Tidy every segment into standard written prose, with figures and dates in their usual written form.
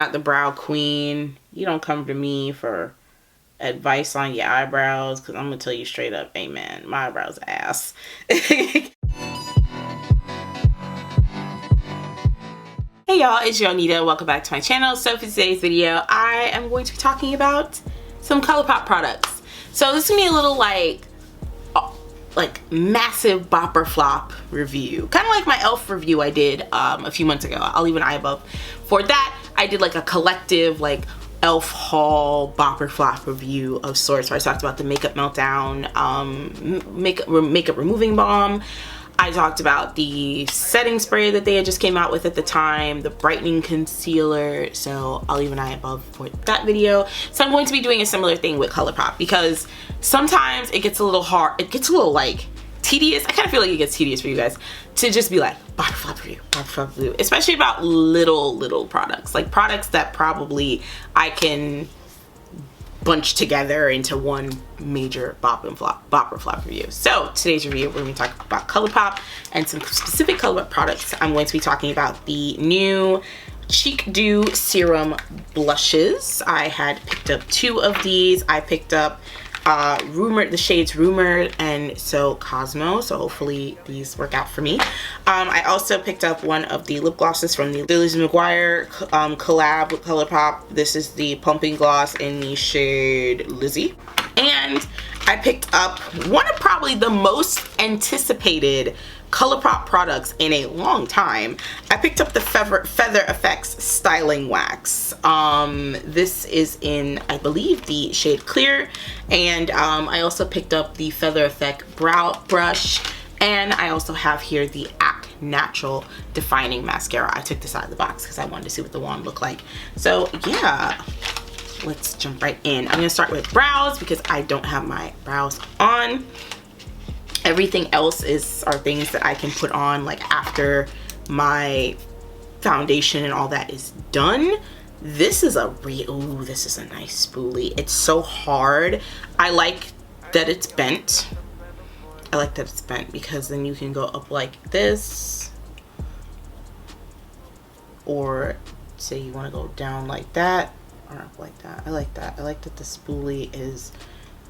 Not the brow queen. You don't come to me for advice on your eyebrows, because I'm gonna tell you straight up, amen, my eyebrows are ass. Hey y'all, it's your Nida. Welcome back to my channel. So for today's video, I am going to be talking about some Colourpop products. So this is gonna be a little like massive bopper flop review, kind of like my e.l.f. review I did a few months ago. I'll leave an eye above for that. I did like a collective like e.l.f. haul bopper flop review of sorts, where I talked about the makeup meltdown makeup removing balm. I talked about the setting spray that they had just came out with at the time, the brightening concealer, so I'll leave an eye above for that video. So I'm going to be doing a similar thing with Colourpop, because sometimes it gets a little hard, it gets a little like tedious. I kind of feel like it gets tedious for you guys to just be like bopper flop review, especially about little products, like products that probably I can bunch together into one major bopper flop review. So today's review, we're going to talk about Colourpop and some specific Colourpop products. I'm going to be talking about the new Cheek Dew Serum Blushes. I had picked up 2 of these. I picked up the shades Rumor and Cosmo, so hopefully these work out for me. I also picked up one of the lip glosses from the Lizzie McGuire collab with Colourpop. This is the Pumping Gloss in the shade Lizzie. And I picked up one of probably the most anticipated Colourpop products in a long time. I picked up the Feather Effects Styling Wax. This is in, I believe, the shade Clear. And I also picked up the Feather Effect Brow Brush. And I also have here the Act Natural Defining Mascara. I took this out of the box because I wanted to see what the wand looked like. So yeah, let's jump right in. I'm gonna start with brows because I don't have my brows on. Everything else are things that I can put on like after my foundation and all that is done. This is this is a nice spoolie. It's so hard. I like that it's bent. I like that it's bent because then you can go up like this, or say you want to go down like that, or up like that. I like that. I like that the spoolie is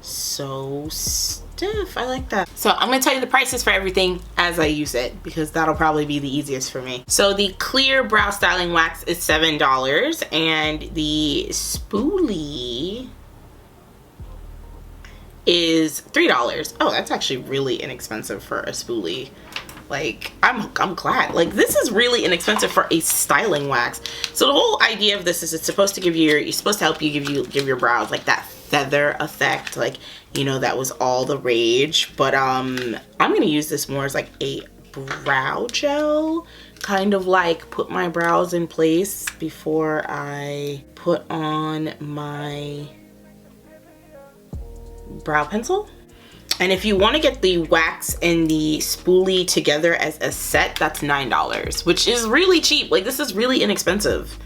so stiff. I like that. So I'm gonna tell you the prices for everything as I use it, because that'll probably be the easiest for me. So the clear brow styling wax is $7, and the spoolie is $3. Oh, that's actually really inexpensive for a spoolie. Like, I'm glad. Like, this is really inexpensive for a styling wax. So the whole idea of this is it's supposed to give you, it's supposed to help you give your brows like that feather effect, like, you know, that was all the rage. But I'm gonna use this more as like a brow gel, kind of like put my brows in place before I put on my brow pencil. And if you want to get the wax and the spoolie together as a set, that's $9, which is really cheap. Like, this is really inexpensive.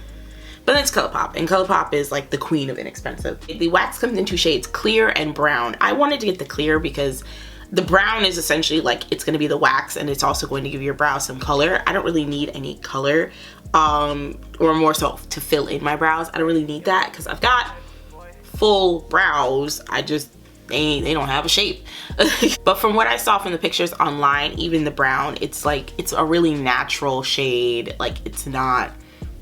But that's Colourpop, and Colourpop is like the queen of inexpensive. The wax comes in 2 shades, clear and brown. I wanted to get the clear because the brown is essentially like, it's going to be the wax and it's also going to give your brow some color. I don't really need any color, or more so to fill in my brows. I don't really need that because I've got full brows. They don't have a shape. But from what I saw from the pictures online, even the brown, it's like, it's a really natural shade. Like, it's not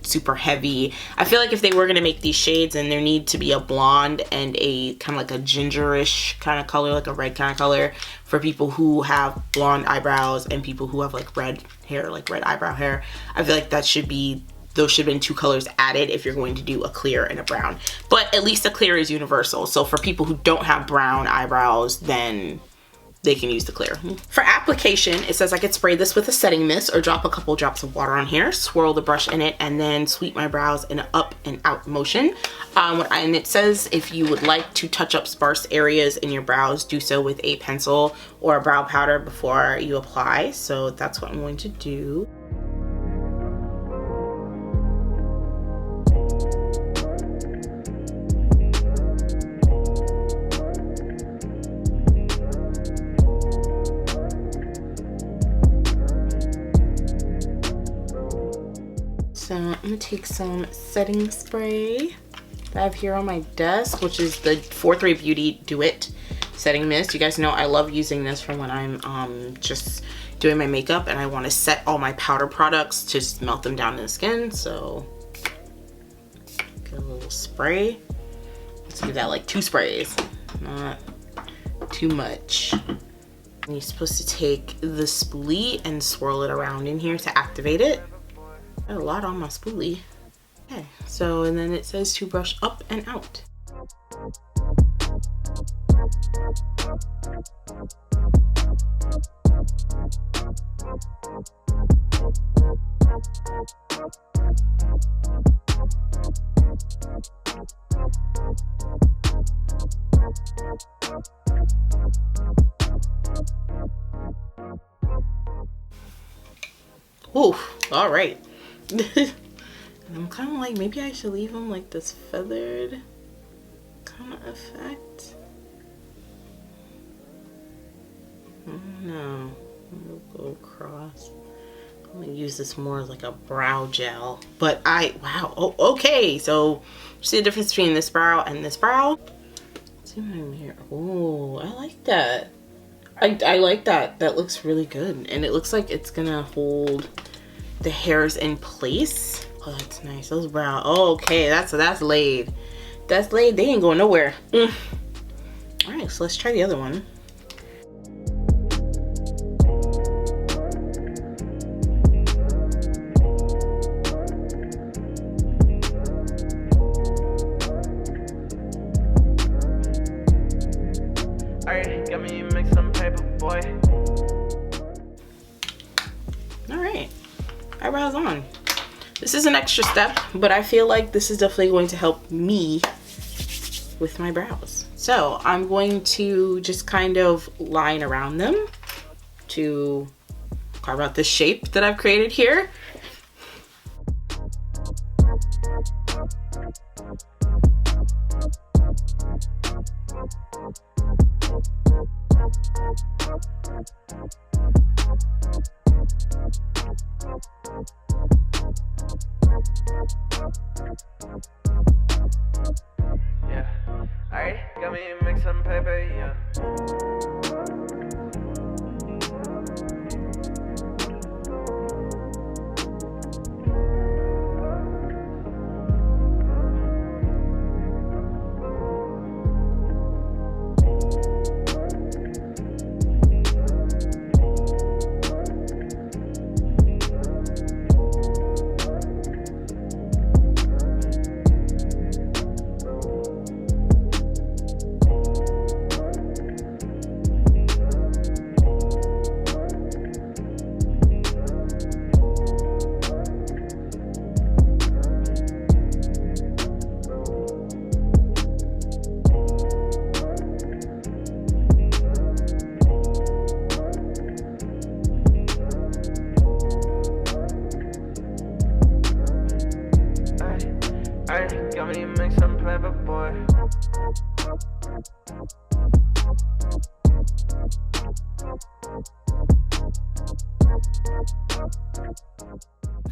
super heavy. I feel like if they were gonna make these shades, and there need to be a blonde and a kind of like a gingerish kind of color, like a red kind of color, for people who have blonde eyebrows and people who have like red hair, like red eyebrow hair. I feel like that should be, those should have been 2 colors added if you're going to do a clear and a brown. But at least the clear is universal. So for people who don't have brown eyebrows, then they can use the clear. For application, it says I could spray this with a setting mist or drop a couple drops of water on here, swirl the brush in it, and then sweep my brows in an up and out motion. And it says if you would like to touch up sparse areas in your brows, do so with a pencil or a brow powder before you apply. So that's what I'm going to do. So I'm gonna take some setting spray that I have here on my desk, which is the 4-3 Beauty Do It setting mist. You guys know I love using this for when I'm just doing my makeup and I want to set all my powder products to just melt them down in the skin. So get a little spray. Let's give that like 2 sprays, not too much. And you're supposed to take the spoolie and swirl it around in here to activate it. Got a lot on my spoolie. Okay, so and then it says to brush up and out. Ooh, all right. I'm kind of like, maybe I should leave them like this feathered kind of effect. No, we'll go across. I'm gonna use this more as like a brow gel. But wow, oh, okay. So see the difference between this brow and this brow? Zoom in here. Oh, I like that. I like that. That looks really good. And it looks like it's gonna hold the hairs in place. Oh, that's nice. Those brow. Oh, okay, that's laid. That's laid. They ain't going nowhere. All right, so let's try the other one. Alright, got me make some paper, boy. All right, eyebrows on. This is an extra step, but I feel like this is definitely going to help me with my brows. So I'm going to just kind of line around them to carve out this shape that I've created here. Yeah. Alright, got me make some paper, yeah. Alright, got me make some paper, boy.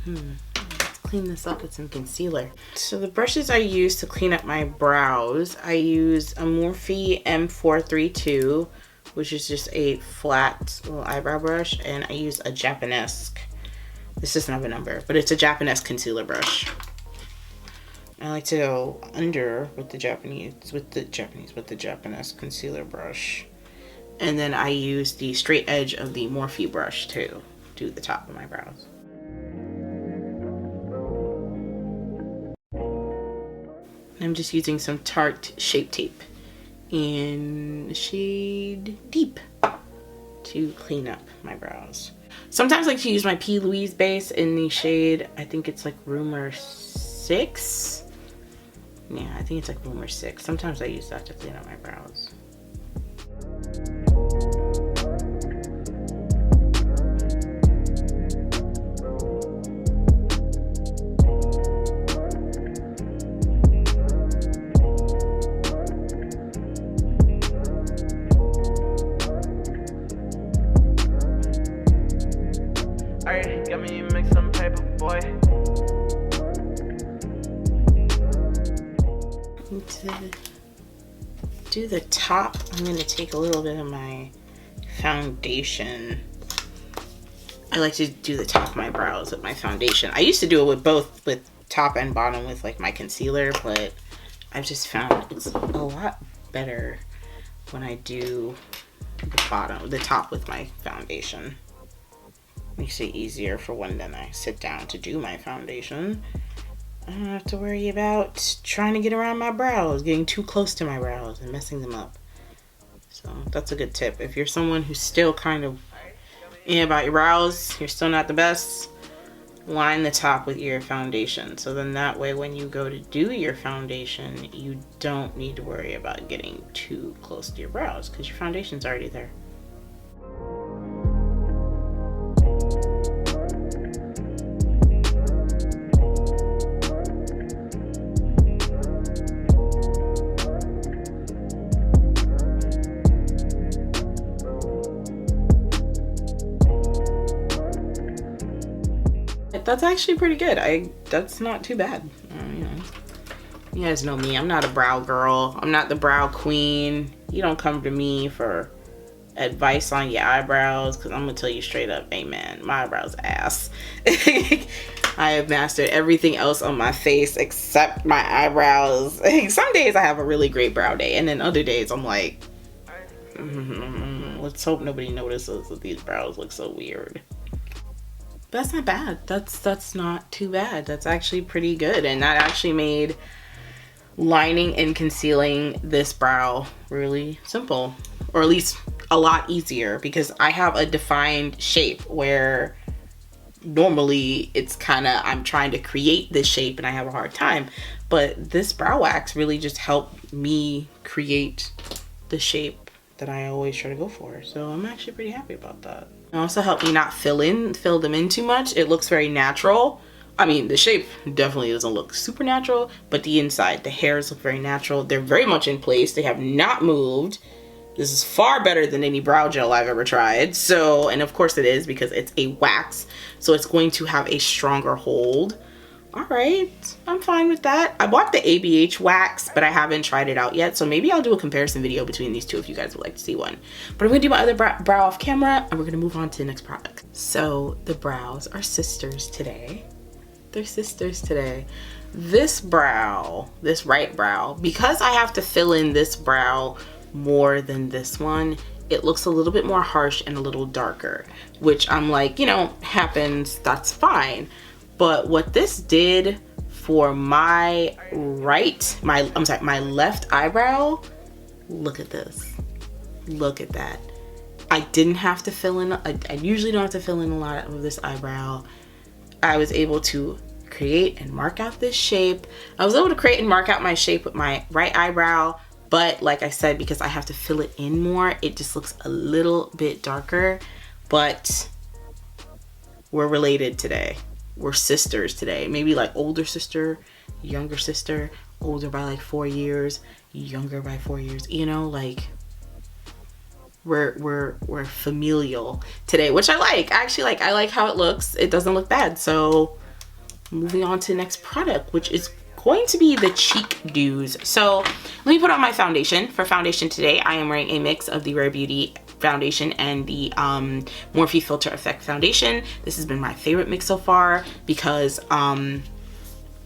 Let's clean this up with some concealer. So the brushes I use to clean up my brows, I use a Morphe M432, which is just a flat little eyebrow brush, and I use a Japanesque. This doesn't have a number, but it's a Japanesque concealer brush. I like to go under with the Japanesque concealer brush. And then I use the straight edge of the Morphe brush to do the top of my brows. I'm just using some Tarte Shape Tape in the shade Deep to clean up my brows. Sometimes I like to use my P. Louise base in the shade, I think it's like Rumor 6. Yeah, I think it's like Rumor 6. Sometimes I use that to clean up my brows. Alright, got me make some paper, boy. To do the top, I'm going to take a little bit of my foundation. I like to do the top of my brows with my foundation. I used to do it with both, with top and bottom with like my concealer, but I've just found it's a lot better when I do the top with my foundation. Makes it easier for when then I sit down to do my foundation. I don't have to worry about trying to get around my brows, getting too close to my brows and messing them up. So that's a good tip. If you're someone who's still kind of about your brows, you're still not the best, line the top with your foundation. So then that way when you go to do your foundation, you don't need to worry about getting too close to your brows because your foundation's already there. That's actually pretty good. That's not too bad. You know, you guys know me. I'm not a brow girl. I'm not the brow queen. You don't come to me for advice on your eyebrows because I'm gonna tell you straight up, amen. My eyebrows ass. I have mastered everything else on my face except my eyebrows. Some days I have a really great brow day, and then other days I'm like, let's hope nobody notices that these brows look so weird. That's not bad. That's not too bad. That's actually pretty good. And that actually made lining and concealing this brow really simple, or at least a lot easier, because I have a defined shape where normally it's kind of, I'm trying to create this shape and I have a hard time, but this brow wax really just helped me create the shape that I always try to go for. So I'm actually pretty happy about that. It also helped me not fill them in too much. It looks very natural. I mean, the shape definitely doesn't look super natural, but the inside, the hairs look very natural. They're very much in place. They have not moved. This is far better than any brow gel I've ever tried. So, and of course it is because it's a wax, so it's going to have a stronger hold. All right, I'm fine with that. I bought the ABH wax, but I haven't tried it out yet. So maybe I'll do a comparison video between these two if you guys would like to see one. But I'm gonna do my other brow off camera and we're gonna move on to the next product. So the brows are sisters today. They're sisters today. This brow, this right brow, because I have to fill in this brow more than this one, it looks a little bit more harsh and a little darker, which I'm like, you know, happens, that's fine. But what this did for my my left eyebrow, look at this. Look at that. I didn't have to fill in, I usually don't have to fill in a lot of this eyebrow. I was able to create and mark out this shape. I was able to create and mark out my shape with my right eyebrow, but like I said, because I have to fill it in more, it just looks a little bit darker. But we're related today. We're sisters today. Maybe like older sister, younger sister, older by like 4 years, younger by 4 years, you know, like we're familial today, which I like. Actually, I like how it looks. It doesn't look bad. So moving on to the next product, which is going to be the cheek dews. So let me put on my foundation. For foundation today, I am wearing a mix of the Rare Beauty foundation and the Morphe Filter Effect foundation. This has been my favorite mix so far because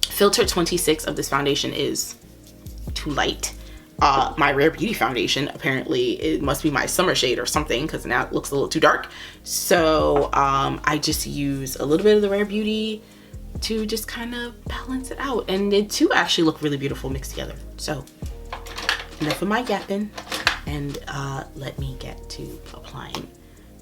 filter 26 of this foundation is too light. My Rare Beauty foundation, apparently it must be my summer shade or something because now it looks a little too dark. So I just use a little bit of the Rare Beauty to just kind of balance it out, and the two actually look really beautiful mixed together. So enough of my yapping, and let me get to applying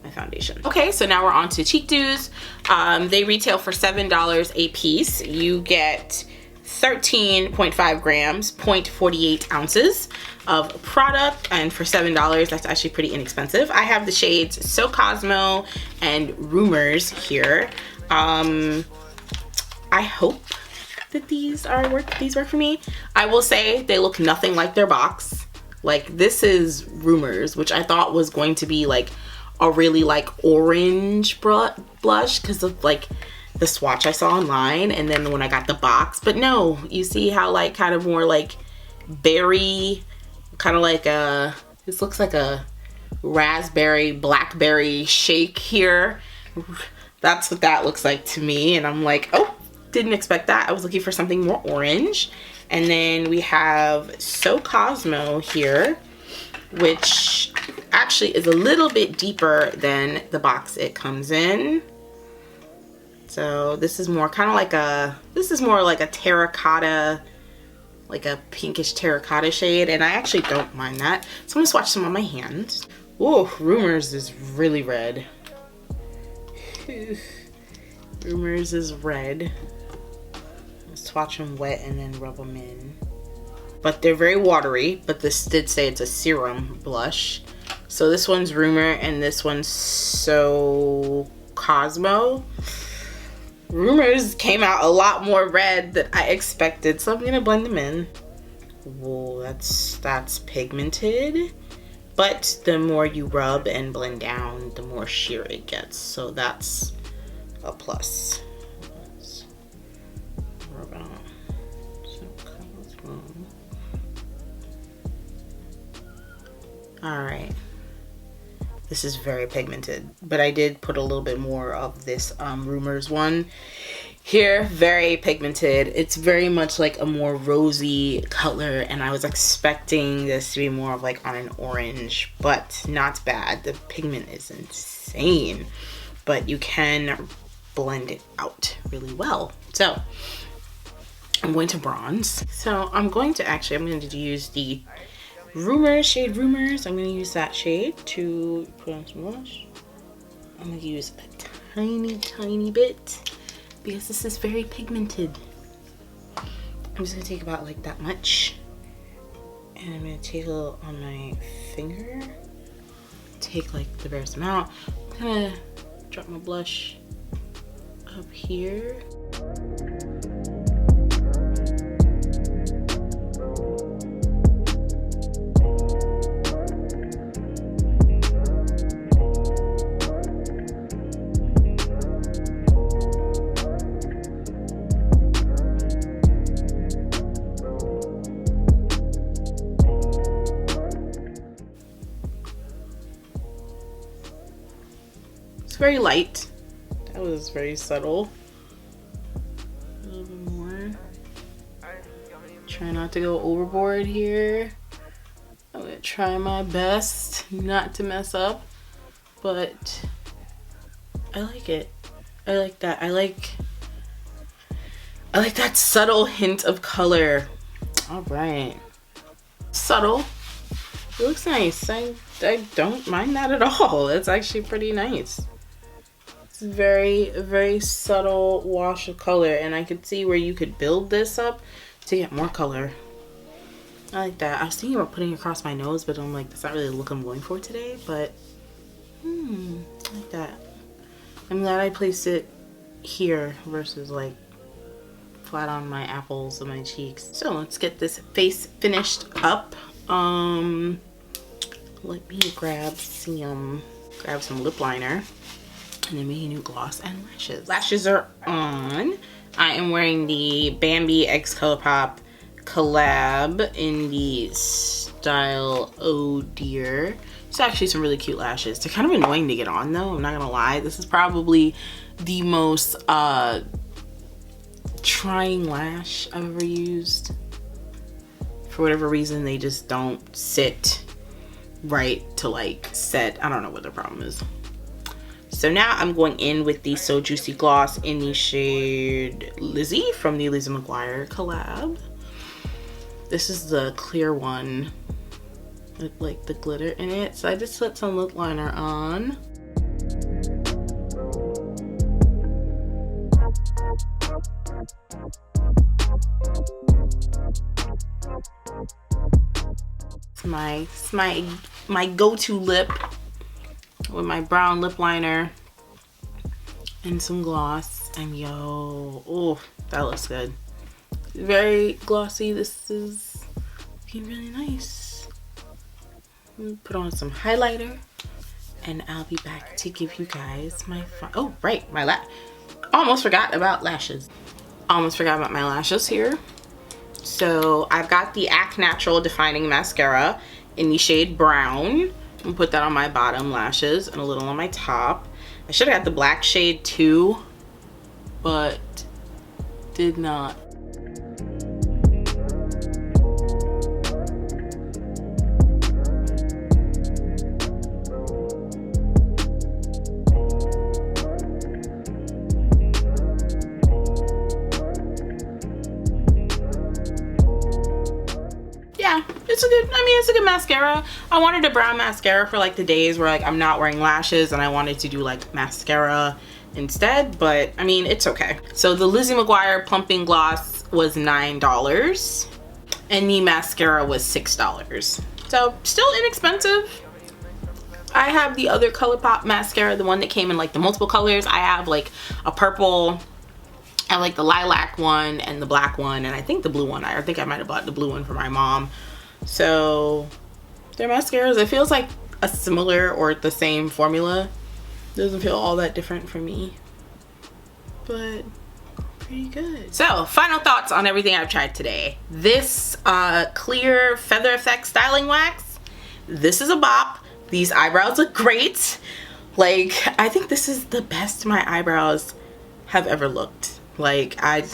my foundation. Okay, so now we're on to cheek dews. They retail for $7 a piece. You get 13.5 grams, 0.48 ounces of product, and for $7, that's actually pretty inexpensive. I have the shades xoxo and Rumors here. I hope that these work for me. I will say they look nothing like their box. Like, this is Rumors, which I thought was going to be like a really like orange blush because of like the swatch I saw online, and then when I got the box. But no, you see how like kind of more like berry, kind of like a, this looks like a raspberry blackberry shake here. That's what that looks like to me, and I'm like, oh, didn't expect that. I was looking for something more orange. And then we have xoxo here, which actually is a little bit deeper than the box it comes in. So this is more kind of like a, this is more like a terracotta, like a pinkish terracotta shade, and I actually don't mind that. So I'm gonna swatch some on my hand. Ooh, Rumors is really red. Rumors is red. Let's swatch them wet and then rub them in. But they're very watery, but this did say it's a serum blush. So this one's Rumor and this one's xoxo. Rumors came out a lot more red than I expected, so I'm gonna blend them in. Whoa, that's pigmented. But the more you rub and blend down, the more sheer it gets. So that's a plus. Let's rub out. Alright. This is very pigmented, but I did put a little bit more of this Rumors one here. Very pigmented. It's very much like a more rosy color, and I was expecting this to be more of like on an orange, but not bad. The pigment is insane, but you can blend it out really well. So I'm going to bronze. So I'm going to use the Rumors, shade Rumors. I'm going to use that shade to put on some blush. I'm going to use a tiny bit because this is very pigmented. I'm just going to take about like that much. And I'm going to take a little on my finger. Take like the barest amount. I'm going to drop my blush up here. It's very light. That was very subtle. A little bit more. Try not to go overboard here. I'm gonna try my best not to mess up, but I like it. I like that. I like that subtle hint of color. All right. Subtle. It looks nice. I don't mind that at all. It's actually pretty nice. It's very subtle wash of color, and I could see where you could build this up to get more color. I like that. I was thinking about putting it across my nose, but I'm like, that's not really the look I'm going for today, but I like that. I'm glad I placed it here versus like flat on my apples and my cheeks. So let's get this face finished up. Let me grab some lip liner and then maybe a new gloss and lashes. Lashes are on. I am wearing the Bambi x Colourpop collab in the style Oh Dear. It's actually some really cute lashes. They're kind of annoying to get on though, I'm not gonna lie. This is probably the most trying lash I've ever used. For whatever reason, they just don't sit right to like set. I don't know what the problem is. So now I'm going in with the So Juicy Gloss in the shade Lizzie from the Lizzie McGuire collab. This is the clear one with like the glitter in it. So I just put some lip liner on. My go-to lip with my brown lip liner and some gloss, and yo, oh, that looks good. Very glossy. This is looking really nice. Put on some highlighter and I'll be back to give you guys my oh right, my almost forgot about lashes. Almost forgot about my lashes here. So I've got the Act Natural Defining Mascara in the shade Brown. I'm gonna put that on my bottom lashes and a little on my top. I should have got the black shade too, but did not. Yeah, it's a good, I mean, it's a good mascara. I wanted a brown mascara for like the days where like I'm not wearing lashes and I wanted to do like mascara instead, but I mean, it's okay. So the Lizzie McGuire Plumping Gloss was $9 and the mascara was $6. So still inexpensive. I have the other Colourpop mascara, the one that came in like the multiple colors. I have like a purple, I like the lilac one and the black one, and I think the blue one. I think I might have bought the blue one for my mom. So their mascaras, it feels like a similar or the same formula. Doesn't feel all that different for me, but pretty good. So final thoughts on everything I've tried today. This clear Feather Effect styling wax, this is a bop. These eyebrows look great. Like, I think this is the best my eyebrows have ever looked. Like, I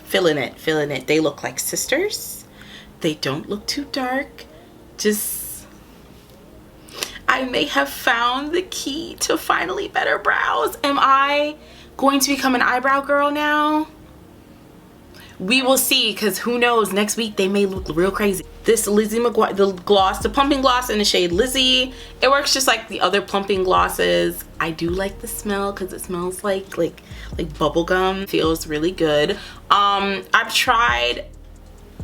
feeling it. They look like sisters. They don't look too dark. Just, I may have found the key to finally better brows. Am I going to become an eyebrow girl now? We will see, because who knows, next week they may look real crazy. This Lizzie McGuire, the gloss, the plumping gloss in the shade Lizzie, it works just like the other plumping glosses. I do like the smell because it smells like bubble gum. Feels really good. I've tried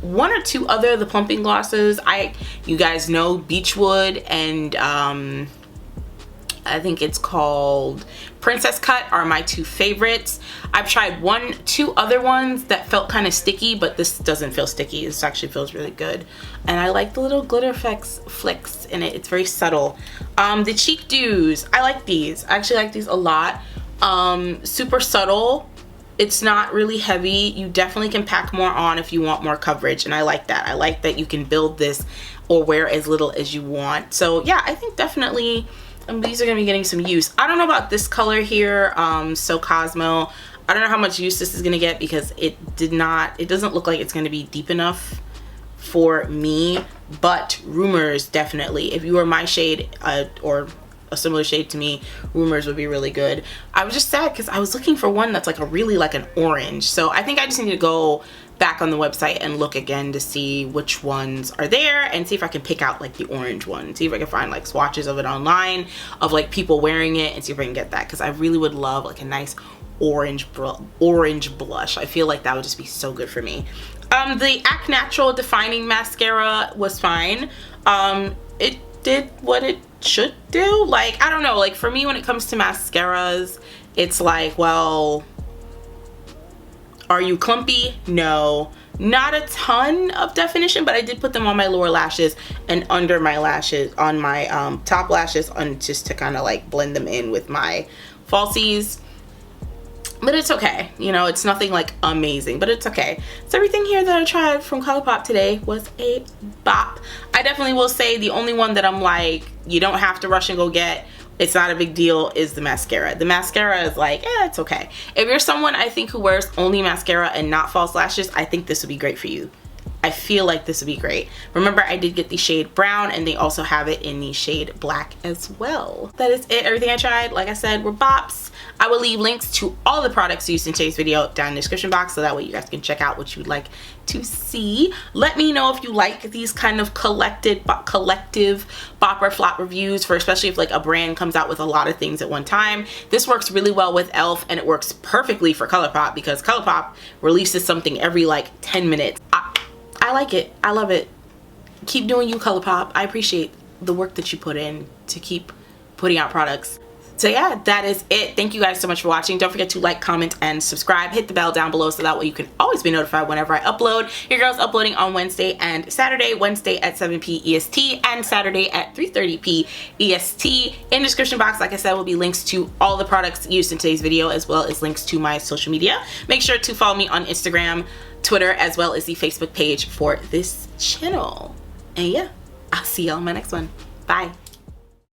one or two other of the plumping glosses. You guys know Beechwood and I think it's called Princess Cut are my two favorites. I've tried two other ones that felt kind of sticky, but this doesn't feel sticky. This actually feels really good. And I like the little glitter flicks in it. It's very subtle. The Cheek Dews, I like these. I actually like these a lot. Super subtle. It's not really heavy. You definitely can pack more on if you want more coverage, and I like that. I like that you can build this or wear as little as you want. So yeah, I think definitely these are gonna be getting some use. I don't know about this color here, So Cosmo. I don't know how much use this is gonna get because it doesn't look like it's gonna be deep enough for me, but Rumors definitely. If you were my shade or a similar shade to me, Rumors would be really good. I was just sad because I was looking for one that's like really like an orange. So I think I just need to go back on the website and look again to see which ones are there and see if I can pick out like the orange one. See if I can find like swatches of it online of like people wearing it and see if I can get that, because I really would love like a nice orange blush. I feel like that would just be so good for me. The Act Natural Defining Mascara was fine. It did what it should do. Like, I don't know, like for me when it comes to mascaras, it's like, well, are you clumpy? No. Not a ton of definition, but I did put them on my lower lashes and under my lashes, on my top lashes, just to kind of like blend them in with my falsies. But it's okay, you know, it's nothing like amazing, but it's okay. So everything here that I tried from Colourpop today was a bop. I definitely will say the only one that I'm like, you don't have to rush and go get, it's not a big deal, is the mascara. The mascara is like, it's okay. If you're someone, I think, who wears only mascara and not false lashes, I think this would be great for you. I feel like this would be great. Remember, I did get the shade Brown, and they also have it in the shade Black as well. That is it. Everything I tried, like I said, were bops. I will leave links to all the products used in today's video down in the description box, so that way you guys can check out what you would like to see. Let me know if you like these kind of collective bop or flop reviews, for especially if like a brand comes out with a lot of things at one time. This works really well with e.l.f. and it works perfectly for Colourpop because Colourpop releases something every like 10 minutes. I like it. I love it. Keep doing you, Colourpop. I appreciate the work that you put in to keep putting out products. So yeah, that is it. Thank you guys so much for watching. Don't forget to like, comment, and subscribe. Hit the bell down below so that way you can always be notified whenever I upload. Your girl's uploading on Wednesday and Saturday. Wednesday at 7 p. EST and Saturday at 3:30 p. EST. In the description box, like I said, will be links to all the products used in today's video as well as links to my social media. Make sure to follow me on Instagram, Twitter, as well as the Facebook page for this channel. And yeah, I'll see y'all in my next one. Bye.